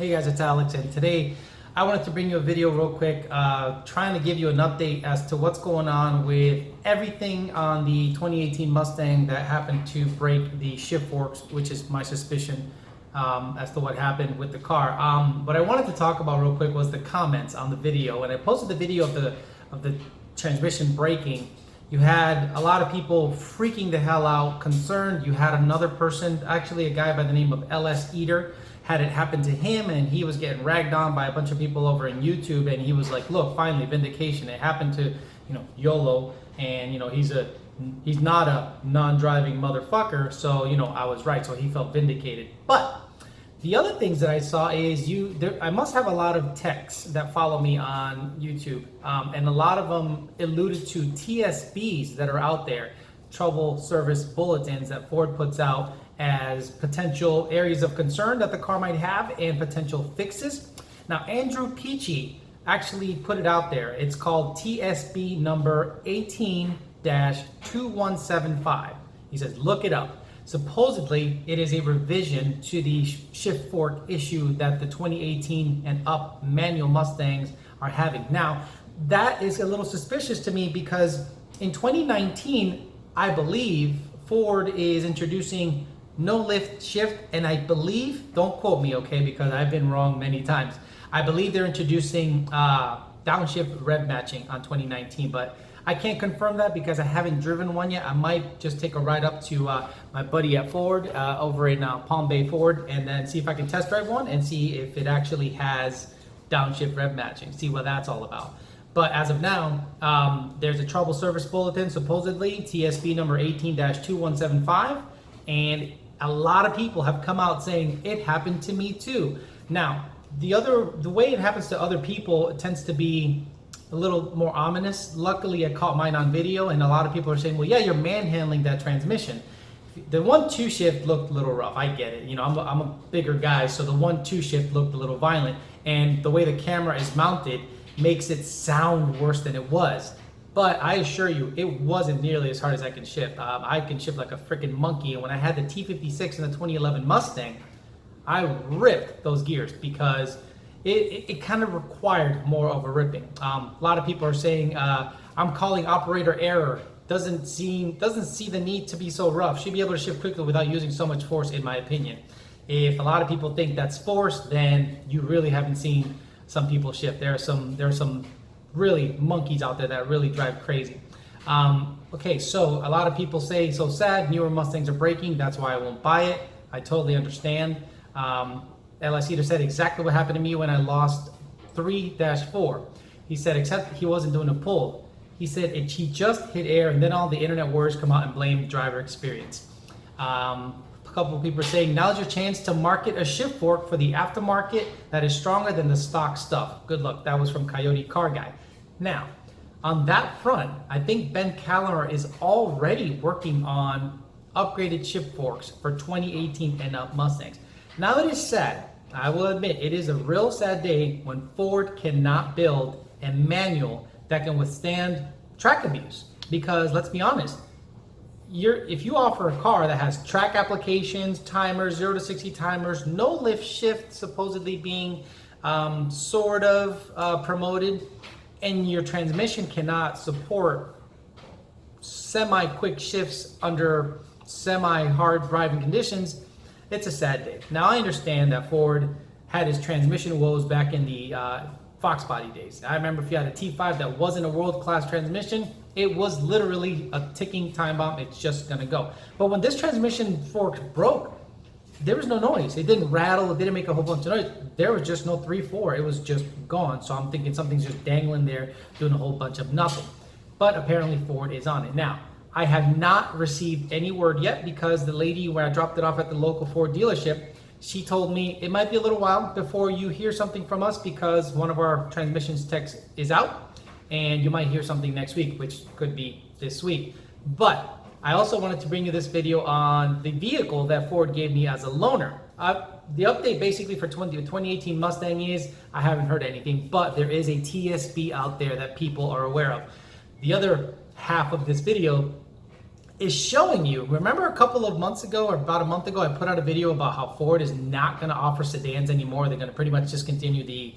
Hey guys, it's Alex, and today I wanted to bring you a video real quick trying to give you an update as to what's going on with everything on the 2018 Mustang that happened to break the shift forks, which is my suspicion as to what happened with the car. What I wanted to talk about real quick was the comments on the video. When I posted the video of the transmission breaking, you had a lot of people freaking the hell out, concerned. You had another person, actually a guy by the name of LS Eater, had it happen to him, and he was getting ragged on by a bunch of people over in YouTube, and he was like, look, finally, vindication. It happened to, YOLO, and, he's not a non-driving motherfucker, so, I was right, so he felt vindicated. But the other things that I saw is I must have a lot of techs that follow me on YouTube, and a lot of them alluded to TSBs that are out there, trouble service bulletins that Ford puts out as potential areas of concern that the car might have and potential fixes. Now, Andrew Peachy actually put it out there. It's called TSB number 18-2175. He says, look it up. Supposedly, it is a revision to the shift fork issue that the 2018 and up manual Mustangs are having. Now, that is a little suspicious to me because in 2019, I believe Ford is introducing no lift shift, and I believe, don't quote me, okay, because I've been wrong many times. I believe they're introducing downshift rev matching on 2019, but I can't confirm that because I haven't driven one yet. I might just take a ride up to my buddy at Ford over in Palm Bay Ford and then see if I can test drive one and see if it actually has downshift rev matching, see what that's all about. But as of now, there's a trouble service bulletin, supposedly TSB number 18-2175, and a lot of people have come out saying it happened to me too. Now, the way it happens to other people, it tends to be a little more ominous. Luckily, I caught mine on video, and a lot of people are saying, well, yeah, you're manhandling that transmission. The 1-2 shift looked a little rough. I get it. I'm a bigger guy, so the 1-2 shift looked a little violent, and the way the camera is mounted makes it sound worse than it was. But I assure you, it wasn't nearly as hard as I can shift. I can shift like a freaking monkey, and when I had the T56 and the 2011 Mustang, I ripped those gears because it kind of required more of a ripping. A lot of people are saying, I'm calling operator error. Doesn't see the need to be so rough. Should be able to shift quickly without using so much force, in my opinion. If a lot of people think that's force, then you really haven't seen some people shift. There are some really monkeys out there that really drive crazy. Okay, so a lot of people say, so sad, newer Mustangs are breaking, that's why I won't buy it. I totally understand. LS Eater said exactly what happened to me when I lost 3-4. He said, except he wasn't doing a pull. He said he just hit air, and then all the internet warriors come out and blame driver experience. A couple of people are saying, now's your chance to market a shift fork for the aftermarket that is stronger than the stock stuff. Good luck. That was from Coyote Car Guy. Now, on that front, I think Ben Callender is already working on upgraded shift forks for 2018 and up Mustangs. Now, it is sad. I will admit, it is a real sad day when Ford cannot build a manual that can withstand track abuse. Because let's be honest, if you offer a car that has track applications, timers, 0 to 60 timers, no lift shift supposedly being sort of promoted, and your transmission cannot support semi-quick shifts under semi-hard driving conditions, it's a sad day. Now, I understand that Ford had his transmission woes back in the Fox body days. I remember if you had a T5 that wasn't a world-class transmission, it was literally a ticking time bomb. It's just gonna go. But when this transmission fork broke, there was no noise. It didn't rattle. It didn't make a whole bunch of noise. There was just no 3-4. It was just gone. So I'm thinking something's just dangling there doing a whole bunch of nothing. But apparently Ford is on it. Now, I have not received any word yet because the lady where I dropped it off at the local Ford dealership, she told me it might be a little while before you hear something from us because one of our transmissions techs is out, and you might hear something next week, which could be this week. But I also wanted to bring you this video on the vehicle that Ford gave me as a loaner. The update basically for 2018 Mustang is I haven't heard anything, but there is a TSB out there that people are aware of. The other half of this video is showing you. Remember a couple of months ago, or about a month ago, I put out a video about how Ford is not going to offer sedans anymore. They're going to pretty much discontinue the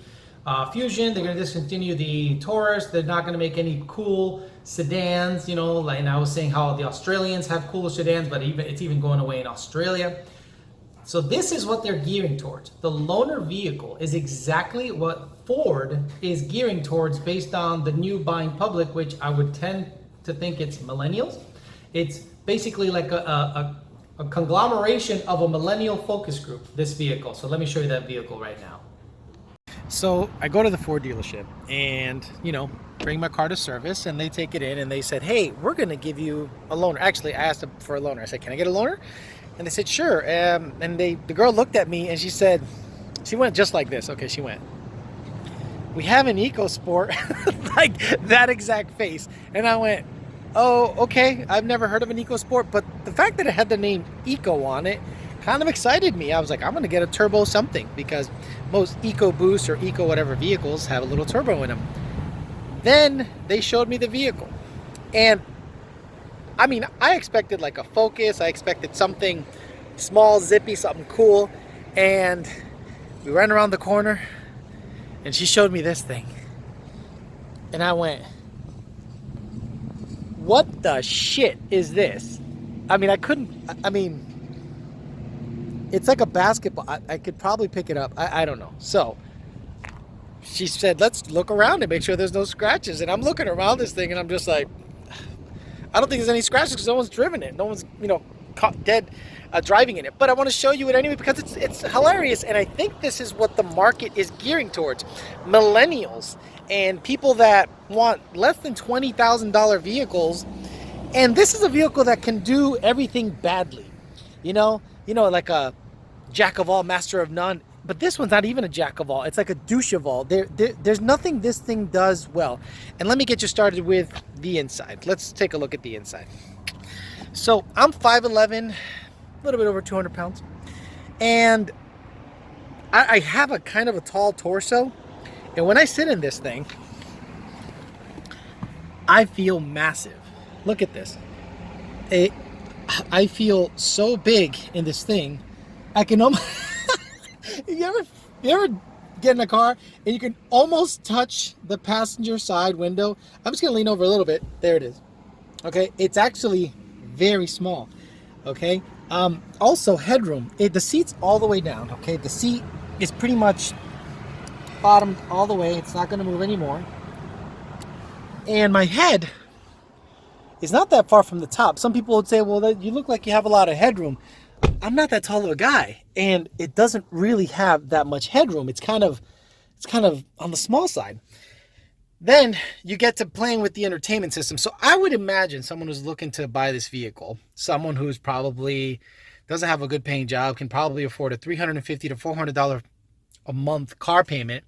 Fusion. They're going to discontinue the Taurus. They're not going to make any cool sedans, you know, and I was saying how the Australians have cooler sedans, but it's even going away in Australia. So this is what they're gearing towards. The loaner vehicle is exactly what Ford is gearing towards based on the new buying public, which I would tend to think it's millennials. It's basically like a conglomeration of a millennial focus group, this vehicle. So let me show you that vehicle right now. So I go to the Ford dealership and, you know, bring my car to service, and they take it in and they said, hey, we're going to give you a loaner. Actually, I asked them for a loaner. I said, can I get a loaner? And they said, sure. And the girl looked at me and she said, she went just like this. Okay, she went, we have an EcoSport, like that exact face. And I went, oh, okay. I've never heard of an EcoSport, but the fact that it had the name Eco on it kind of excited me. I was like, I'm going to get a turbo something, because most EcoBoost or Eco whatever vehicles have a little turbo in them. Then they showed me the vehicle. And I mean, I expected like a Focus. I expected something small, zippy, something cool. And we ran around the corner and she showed me this thing. And I went, what the shit is this? I mean, it's like a basketball. I could probably pick it up. I don't know. So she said, let's look around and make sure there's no scratches. And I'm looking around this thing and I'm just like, I don't think there's any scratches because no one's driven it. No one's, you know, caught dead driving in it. But I want to show you it anyway because it's hilarious. And I think this is what the market is gearing towards. Millennials and people that want less than $20,000 vehicles. And this is a vehicle that can do everything badly. You know, like a jack of all, master of none. But this one's not even a jack of all. It's like a douche of all. There's nothing this thing does well. And let me get you started with the inside. Let's take a look at the inside. So I'm 5'11", a little bit over 200 pounds. And I have a kind of a tall torso. And when I sit in this thing, I feel massive. Look at this. I feel so big in this thing. I can almost... You ever get in a car and you can almost touch the passenger side window? I'm just gonna lean over a little bit. There it is. Okay, it's actually very small. Okay. Also headroom. The seat's all the way down. Okay, the seat is pretty much bottomed all the way. It's not gonna move anymore. And my head is not that far from the top. Some people would say, well, you look like you have a lot of headroom. I'm not that tall of a guy, and it doesn't really have that much headroom. It's kind of on the small side. Then you get to playing with the entertainment system. So I would imagine someone who's looking to buy this vehicle, someone who's probably doesn't have a good paying job, can probably afford a $350 to $400 a month car payment.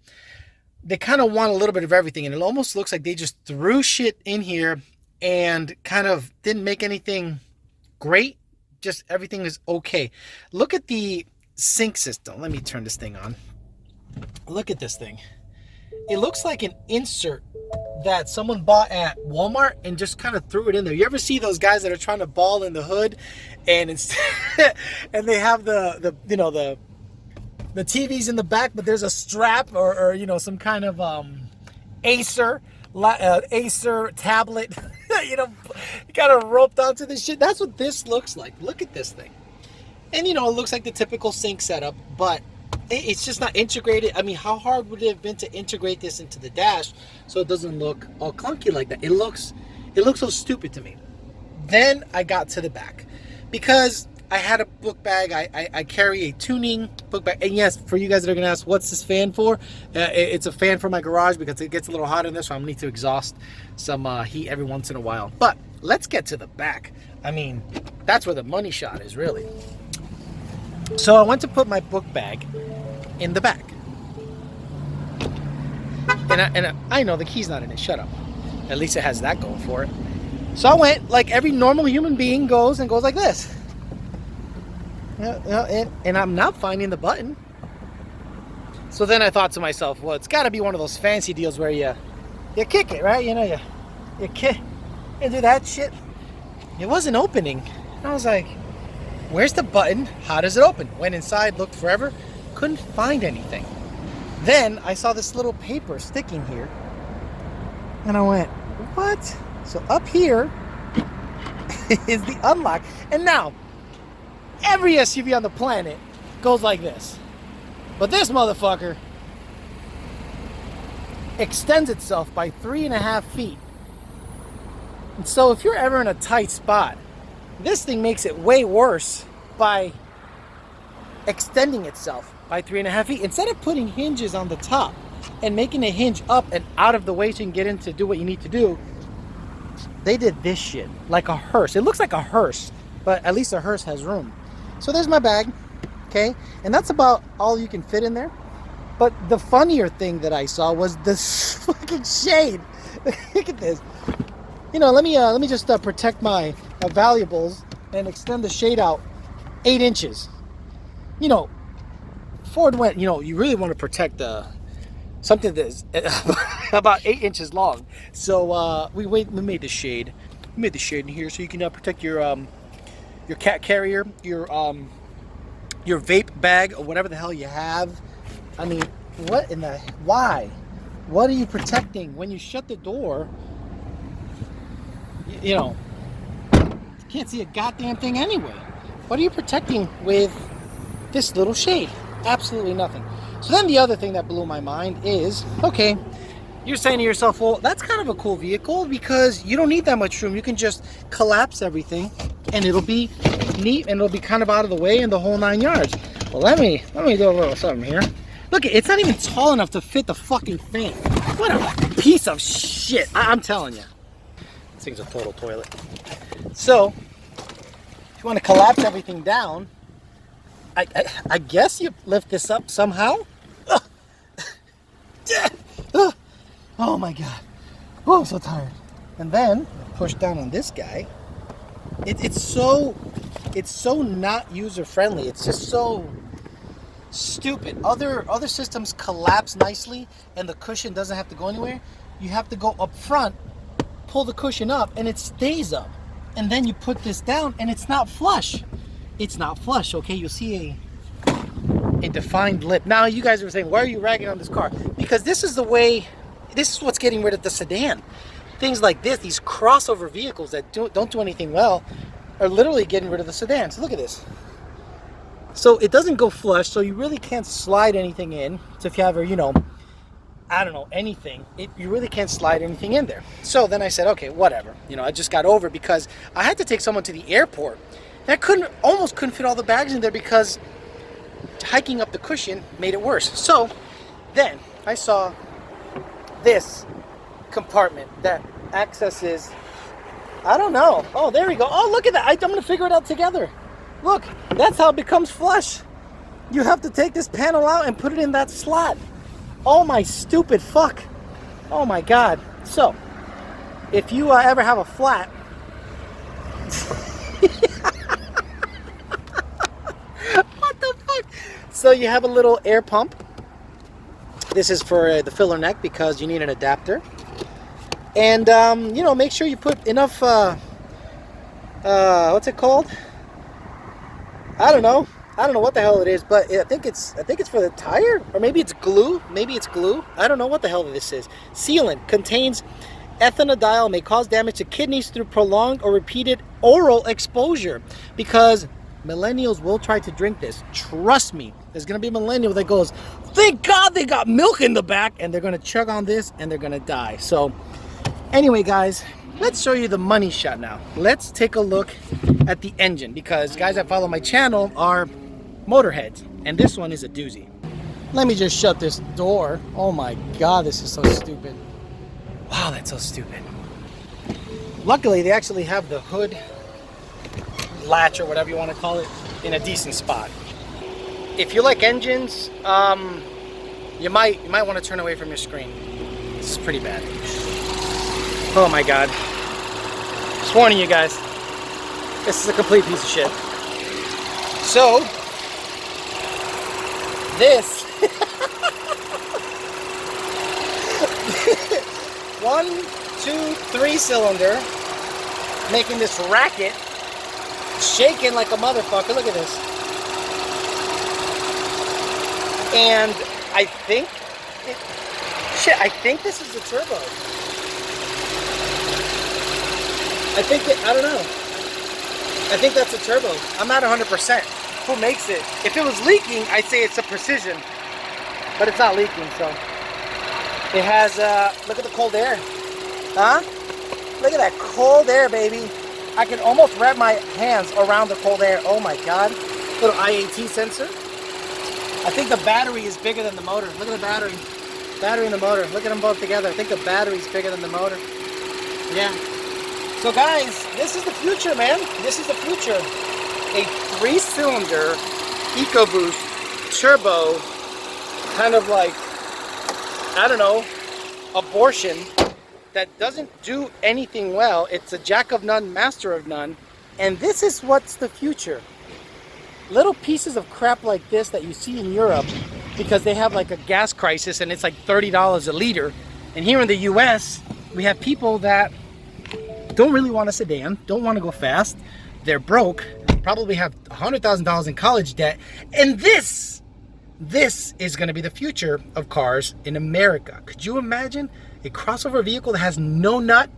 They kind of want a little bit of everything, and it almost looks like they just threw shit in here and kind of didn't make anything great. Just everything is okay. Look at the sync system. Let me turn this thing on. Look at this thing. It looks like an insert that someone bought at Walmart and just kind of threw it in there. You ever see those guys that are trying to ball in the hood and and they have the TVs in the back, but there's a strap or some kind of Acer tablet, kind of roped onto this shit. That's what this looks like. Look at this thing. And, it looks like the typical sync setup, but it's just not integrated. I mean, how hard would it have been to integrate this into the dash so it doesn't look all clunky like that? It looks so stupid to me. Then I got to the back because I had a book bag. I carry a tuning book bag. And yes, for you guys that are going to ask, what's this fan for? It's a fan for my garage because it gets a little hot in there, so I'm going to need to exhaust some heat every once in a while. But let's get to the back. I mean, that's where the money shot is, really. So I went to put my book bag in the back. And I know the key's not in it. Shut up. At least it has that going for it. So I went like every normal human being goes like this. And I'm not finding the button. So then I thought to myself, well, it's got to be one of those fancy deals where you kick it, right? You kick and do that shit. it wasn't opening. And I was like, where's the button? How does it open? Went inside, looked forever, couldn't find anything. Then I saw this little paper sticking here, and I went, what? So up here is the unlock. And now, every SUV on the planet goes like this. But this motherfucker extends itself by 3.5 feet. And so if you're ever in a tight spot, this thing makes it way worse by extending itself by 3.5 feet. Instead of putting hinges on the top and making a hinge up and out of the way so you can get in to do what you need to do, they did this shit like a hearse. It looks like a hearse, but at least a hearse has room. So there's my bag, okay? And that's about all you can fit in there. But the funnier thing that I saw was this fucking shade. Look at this. You know, let me just protect my valuables and extend the shade out 8 inches. You know, Ford went, you know, you really want to protect something that's about 8 inches long. So we made the shade. We made the shade in here so you can protect your cat carrier, your vape bag, or whatever the hell you have. I mean, why? What are you protecting when you shut the door? You know, you can't see a goddamn thing anyway. What are you protecting with this little shade? Absolutely nothing. So then the other thing that blew my mind is, okay, you're saying to yourself, well, that's kind of a cool vehicle because you don't need that much room. You can just collapse everything and it'll be neat and it'll be kind of out of the way in the whole 9 yards. Well, let me do a little something here. Look, it's not even tall enough to fit the fucking thing. What a piece of shit. I'm telling you. This thing's a total toilet. So, if you want to collapse everything down, I guess you lift this up somehow. Oh my god. Oh, I'm so tired. And then push down on this guy. It's so not user friendly. It's just so stupid. Other systems collapse nicely and the cushion doesn't have to go anywhere. You have to go up front, pull the cushion up, and it stays up. And then you put this down and it's not flush. It's not flush, okay? You'll see a defined lip. Now you guys are saying, why are you ragging on this car? Because this is what's getting rid of the sedan. Things like this, these crossover vehicles that don't do anything well, are literally getting rid of the sedan. So look at this. So it doesn't go flush, so you really can't slide anything in. So if you have, I don't know, anything, you really can't slide anything in there. So then I said, okay, whatever. I just got over because I had to take someone to the airport. And I almost couldn't fit all the bags in there because hiking up the cushion made it worse. So then I saw this compartment that accesses, I don't know. Oh, there we go. Oh, look at that. I'm going to figure it out together. Look, that's how it becomes flush. You have to take this panel out and put it in that slot. Oh my stupid fuck. Oh my god. So, if you ever have a flat, what the fuck? So you have a little air pump. This is for the filler neck because you need an adapter. And make sure you put enough what's it called? I don't know what the hell it is, but I think it's for the tire, or maybe it's glue. I don't know what the hell this is. Sealant contains ethanediol, may cause damage to kidneys through prolonged or repeated oral exposure. Because millennials will try to drink this. Trust me, there's gonna be a millennial that goes, "Thank God they got milk in the back," and they're gonna chug on this and they're gonna die. So, anyway, guys. Let's show you the money shot now. Let's take a look at the engine because guys that follow my channel are motorheads and this one is a doozy. Let me just shut this door. Oh my god, this is so stupid. Wow, that's so stupid. Luckily, they actually have the hood latch or whatever you want to call it in a decent spot. If you like engines, you might want to turn away from your screen. This is pretty bad. Oh my god. Just warning you guys. This is a complete piece of shit. So, this 1, 2, 3 cylinder making this racket, shaking like a motherfucker. Look at this. And I think, I think this is a turbo. I don't know. I think that's a turbo. I'm not 100%. Who makes it? If it was leaking, I'd say it's a Precision. But it's not leaking, so. It has, look at the cold air. Huh? Look at that cold air, baby. I can almost wrap my hands around the cold air. Oh my God. Little IAT sensor. I think the battery is bigger than the motor. Look at the battery. Battery and the motor. Look at them both together. I think the battery is bigger than the motor. Yeah. So guys, this is the future, man. This is the future. A 3-cylinder EcoBoost turbo, kind of like, I don't know, abortion that doesn't do anything well. It's a jack of none, master of none. And this is what's the future. Little pieces of crap like this that you see in Europe because they have like a gas crisis and it's like $30 a liter. And here in the US, we have people that don't really want a sedan, don't want to go fast. They're broke, probably have $100,000 in college debt. And this is going to be the future of cars in America. Could you imagine a crossover vehicle that has no nut,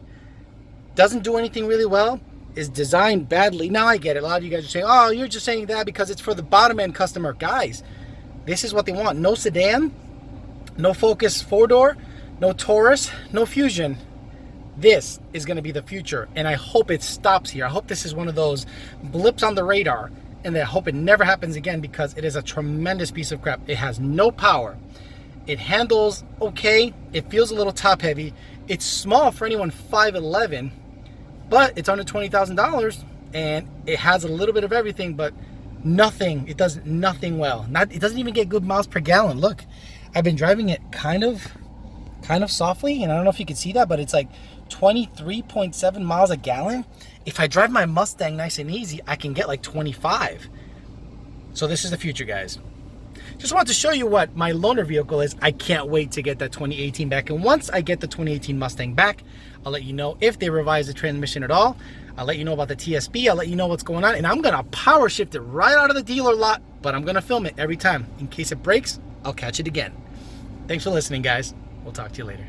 doesn't do anything really well, is designed badly? Now I get it. A lot of you guys are saying, oh, you're just saying that because it's for the bottom end customer. Guys, this is what they want. No sedan, no Focus 4-door, no Taurus, no Fusion. This is going to be the future, and I hope it stops here. I hope this is one of those blips on the radar, and I hope it never happens again because it is a tremendous piece of crap. It has no power. It handles okay. It feels a little top heavy. It's small for anyone 5'11", but it's under $20,000, and it has a little bit of everything, but nothing. It does nothing well. It doesn't even get good miles per gallon. Look, I've been driving it kind of softly, and I don't know if you can see that, but it's like 23.7 miles a gallon. If I drive my Mustang nice and easy, I can get like 25. So this is the future, guys. Just wanted to show you what my loaner vehicle is. I can't wait to get that 2018 back. And once I get the 2018 Mustang back, I'll let you know if they revise the transmission at all. I'll let you know about the TSB. I'll let you know what's going on. And I'm going to power shift it right out of the dealer lot. But I'm going to film it every time. In case it breaks, I'll catch it again. Thanks for listening, guys. We'll talk to you later.